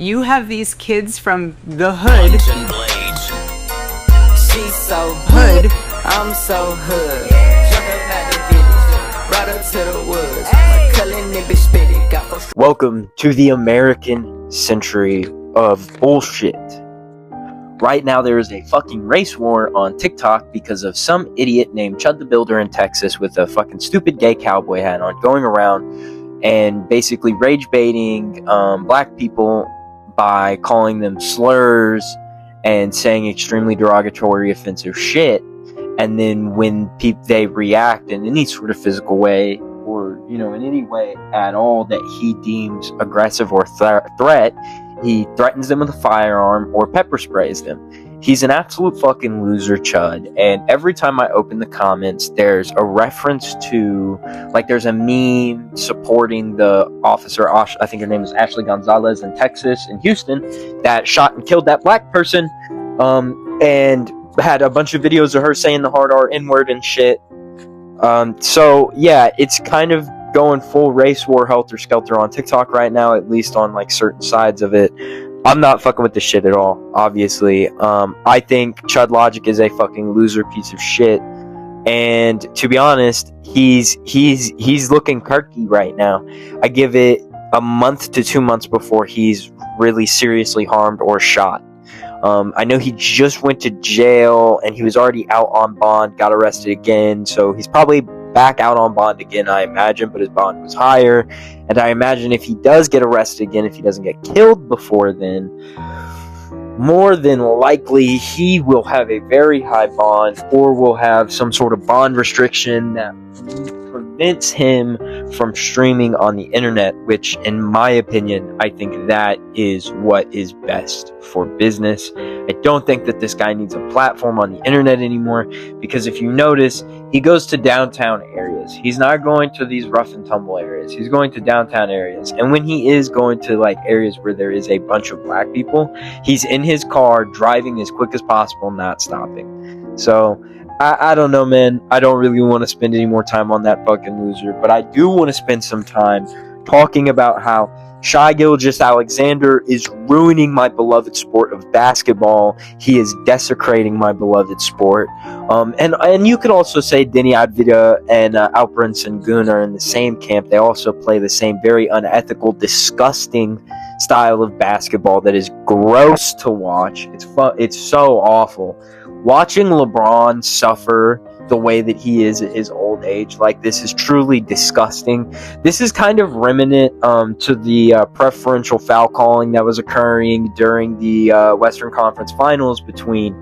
You have these kids from the hood. She's so Hood. I'm so hood. Jumping out the village, brought her to the woods. My culling nigga spit it, got for Welcome to the American century of bullshit. Right now there is a fucking race war on TikTok because of some idiot named Chud the Builder in Texas with a fucking stupid gay cowboy hat on, going around and basically rage baiting black people by calling them slurs and saying extremely derogatory, offensive shit. And then when they react in any sort of physical way, or in any way at all that he deems aggressive or threat, he threatens them with a firearm or pepper sprays them. He's an absolute fucking loser, Chud. And every time I open the comments, there's a reference to, like, there's a meme supporting the officer, I think her name is Ashley Gonzalez in Texas, in Houston, that shot and killed that black person, and had a bunch of videos of her saying the hard R N-word and shit. So yeah, it's kind of going full race war helter skelter on TikTok right now, at least on like certain sides of it. I'm not fucking with this shit at all, obviously. I think Chud Logic is a fucking loser piece of shit, and to be honest, he's looking perky right now. I give it a month to 2 months before he's really seriously harmed or shot. I know he just went to jail and he was already out on bond, got arrested again, so he's probably back out on bond again, I imagine, but his bond was higher. And I imagine if he does get arrested again, if he doesn't get killed before then, more than likely he will have a very high bond, or will have some sort of bond restriction that prevents him from streaming on the internet, which in my opinion, I think that is what is best for business. I don't think that this guy needs a platform on the internet anymore, because if you notice, he goes to downtown areas. He's not going to these rough and tumble areas. He's going to downtown areas. And when he is going to like areas where there is a bunch of black people, he's in his car driving as quick as possible, not stopping. So I don't know, man. I don't really want to spend any more time on that fucking loser, but I do want to spend some time talking about how Shai Gilgeous-Alexander is ruining my beloved sport of basketball. He is desecrating my beloved sport. And you could also say Denny Advida and Alperen Sengun are in the same camp. They also play the same very unethical, disgusting style of basketball that is gross to watch. It's so awful. Watching LeBron suffer the way that he is at his old age, like, this is truly disgusting. This is kind of remnant to the preferential foul calling that was occurring during the Western Conference Finals between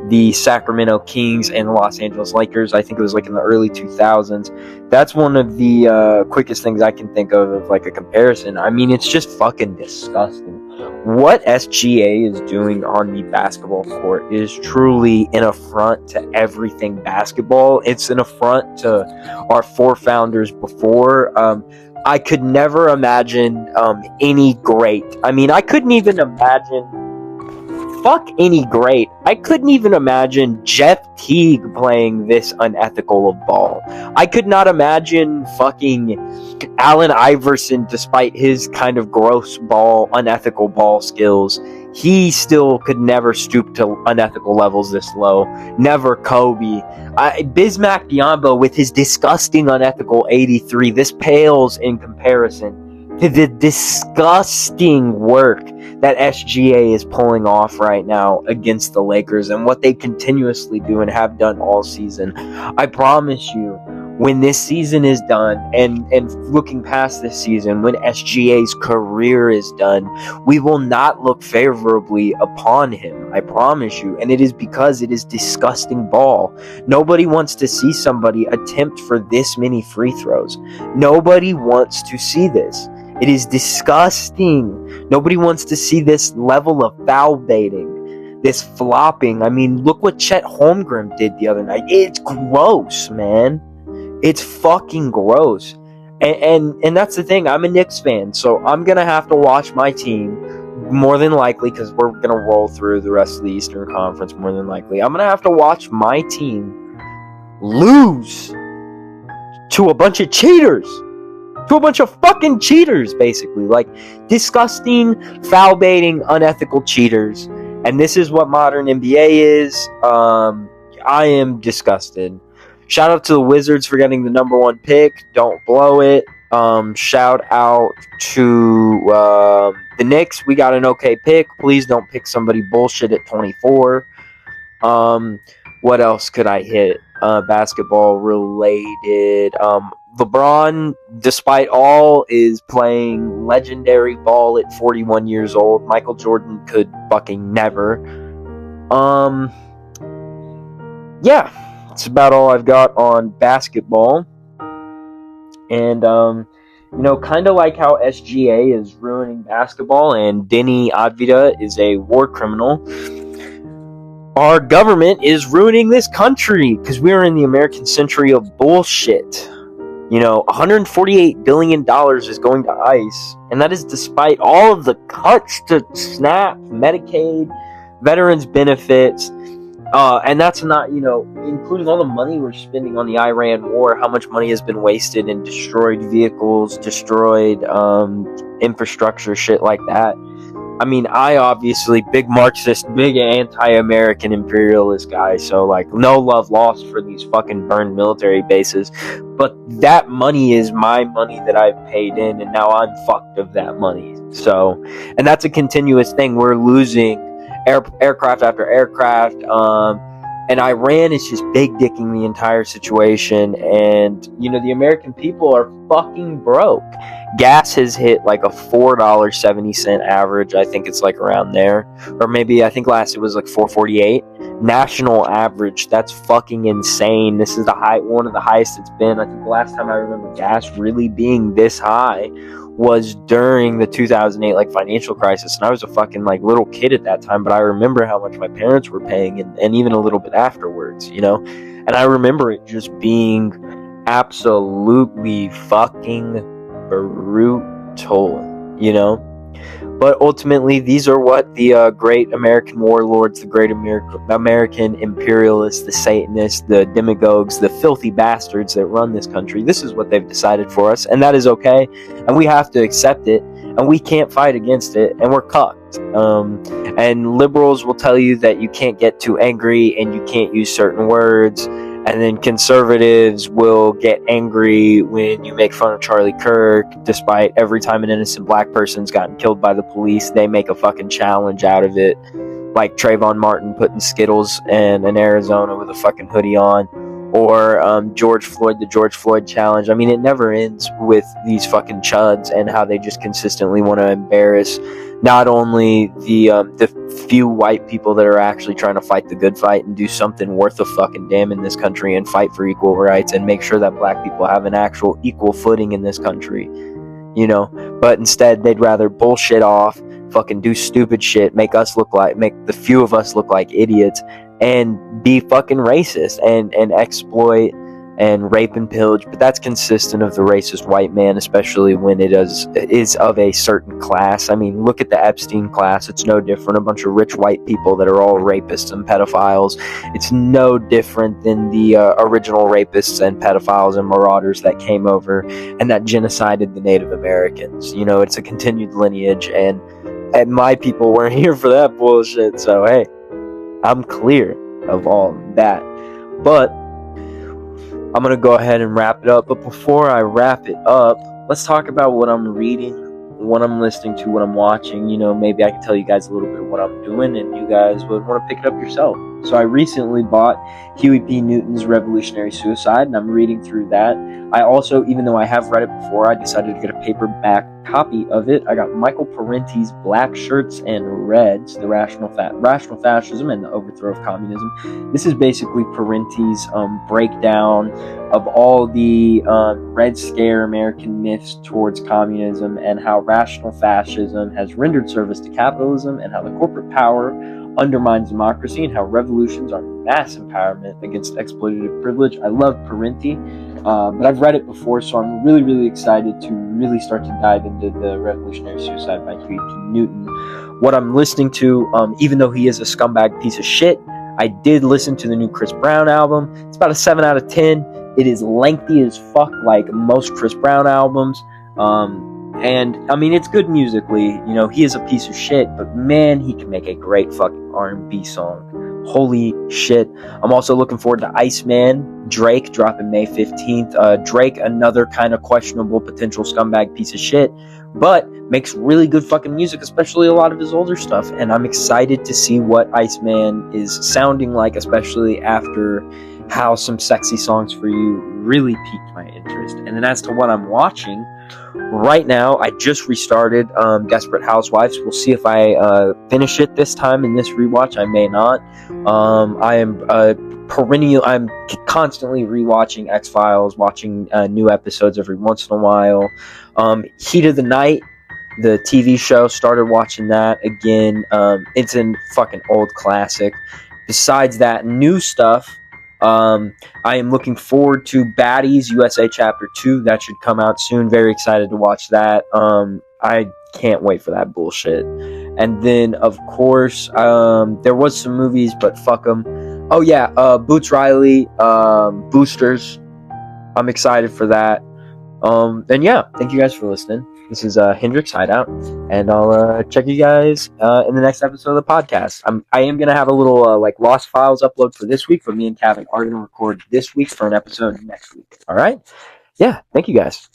the Sacramento Kings and the Los Angeles Lakers. I think it was like in the early 2000s. That's one of the quickest things I can think of like a comparison. I mean, it's just fucking disgusting. What SGA is doing on the basketball court is truly an affront to everything basketball. It's an affront to our four founders before. I could never imagine any great. I mean, I couldn't even imagine any great. I couldn't even imagine Jeff Teague playing this unethical of ball. I could not imagine fucking Allen Iverson, despite his kind of gross unethical ball skills. He still could never stoop to unethical levels this low. Never Kobe. Bismack Biyombo with his disgusting unethical 83. This pales in comparison to the disgusting work that SGA is pulling off right now against the Lakers and what they continuously do and have done all season. I promise you, when this season is done, and looking past this season, when SGA's career is done, we will not look favorably upon him. I promise you. And it is because it is disgusting ball. Nobody wants to see somebody attempt for this many free throws. Nobody wants to see this. It is disgusting. Nobody wants to see this level of foul baiting, this flopping. I mean, look what Chet Holmgren did the other night. It's gross, man. It's fucking gross. And that's the thing. I'm a Knicks fan, so I'm going to have to watch my team more than likely, because we're going to roll through the rest of the Eastern Conference more than likely. I'm going to have to watch my team lose to a bunch of cheaters. to a bunch of fucking cheaters, basically. Like, disgusting, foul-baiting, unethical cheaters. And this is what modern NBA is. I am disgusted. Shout out to the Wizards for getting the number 1 pick. Don't blow it. Shout out to the Knicks. We got an okay pick. Please don't pick somebody bullshit at 24. What else could I hit? Basketball related. LeBron, despite all, is playing legendary ball at 41 years old. Michael Jordan could fucking never. Yeah, that's about all I've got on basketball. And, kind of like how SGA is ruining basketball and Denny Advida is a war criminal, our government is ruining this country because we're in the American century of bullshit. $148 billion is going to ICE, and that is despite all of the cuts to SNAP, Medicaid, veterans benefits, and that's not, including all the money we're spending on the Iran war, how much money has been wasted in destroyed vehicles, destroyed infrastructure, shit like that. I mean, I obviously, big Marxist, big anti-American imperialist guy, so, no love lost for these fucking burned military bases, but that money is my money that I've paid in, and now I'm fucked of that money, so, and that's a continuous thing. We're losing aircraft after aircraft, and Iran is just big dicking the entire situation, and, the American people are fucking broke. Gas has hit like a $4.70 average. I think it's around there. Or maybe, I think last it was $4.48. National average. That's fucking insane. This is one of the highest it's been. I think the last time I remember gas really being this high was during the 2008 financial crisis. And I was a fucking little kid at that time, but I remember how much my parents were paying and even a little bit afterwards, And I remember it just being absolutely fucking brutal, but ultimately these are what the great American warlords, the great American imperialists, the Satanists, the demagogues, the filthy bastards that run this country, this is what they've decided for us, and that is okay, and we have to accept it, and we can't fight against it, and we're cucked. And liberals will tell you that you can't get too angry and you can't use certain words. And then conservatives will get angry when you make fun of Charlie Kirk, despite every time an innocent black person's gotten killed by the police, they make a fucking challenge out of it. Like Trayvon Martin putting Skittles in Arizona with a fucking hoodie on. Or George Floyd, the George Floyd challenge. I mean, it never ends with these fucking chuds and how they just consistently want to embarrass not only the few white people that are actually trying to fight the good fight and do something worth a fucking damn in this country and fight for equal rights and make sure that black people have an actual equal footing in this country, but instead they'd rather bullshit off, fucking do stupid shit, make the few of us look like idiots, and be fucking racist and exploit and rape and pillage. But that's consistent of the racist white man, especially when it is of a certain class. I mean, look at the Epstein class. It's no different. A bunch of rich white people that are all rapists and pedophiles. It's no different than the original rapists and pedophiles and marauders that came over and that genocided the Native Americans. It's a continued lineage, and my people weren't here for that bullshit. So hey, I'm clear of all that. But I'm going to go ahead and wrap it up. But before I wrap it up, let's talk about what I'm reading, what I'm listening to, what I'm watching. Maybe I can tell you guys a little bit of what I'm doing, and you guys would want to pick it up yourself. So I recently bought Huey P. Newton's Revolutionary Suicide, and I'm reading through that. I also, even though I have read it before, I decided to get a paperback copy of it. I got Michael Parenti's Black Shirts and Reds, the Rational Fascism and the Overthrow of Communism. This is basically Parenti's breakdown of all the Red Scare American myths towards communism and how rational fascism has rendered service to capitalism and how the corporate power undermines democracy and how revolutions are mass empowerment against exploitative privilege. I love Parenti, but I've read it before, so I'm really, really excited to really start to dive into the Revolutionary Suicide by Huey P. Newton. What I'm listening to, even though he is a scumbag piece of shit, I did listen to the new Chris Brown album. It's about a 7 out of 10. It is lengthy as fuck, like most Chris Brown albums. And I mean, it's good musically. You know, he is a piece of shit, but man, he can make a great fucking R&B song. Holy shit. I'm also looking forward to Iceman, Drake, dropping May 15th. Drake, another kind of questionable potential scumbag piece of shit, but makes really good fucking music, especially a lot of his older stuff. And I'm excited to see what Iceman is sounding like, especially after how Some Sexy Songs for You really piqued my interest. And then as to what I'm watching, right now, I just restarted Desperate Housewives. We'll see if I finish it this time in this rewatch. I may not. I am I'm constantly rewatching X-Files, watching new episodes every once in a while. Heat of the Night, the TV show, started watching that again. It's a fucking old classic. Besides that, new stuff. I am looking forward to Baddies USA Chapter 2. That should come out soon. Very excited to watch that. I can't wait for that bullshit. And then, of course, there was some movies, but fuck them. Oh, yeah, Boots Riley, Boosters. I'm excited for that. And yeah, thank you guys for listening. This is Hendrix Hideout, and I'll check you guys in the next episode of the podcast. I am gonna have a little like Lost Files upload for this week, but me and Kevin are gonna record this week for an episode next week. All right? Yeah, thank you guys.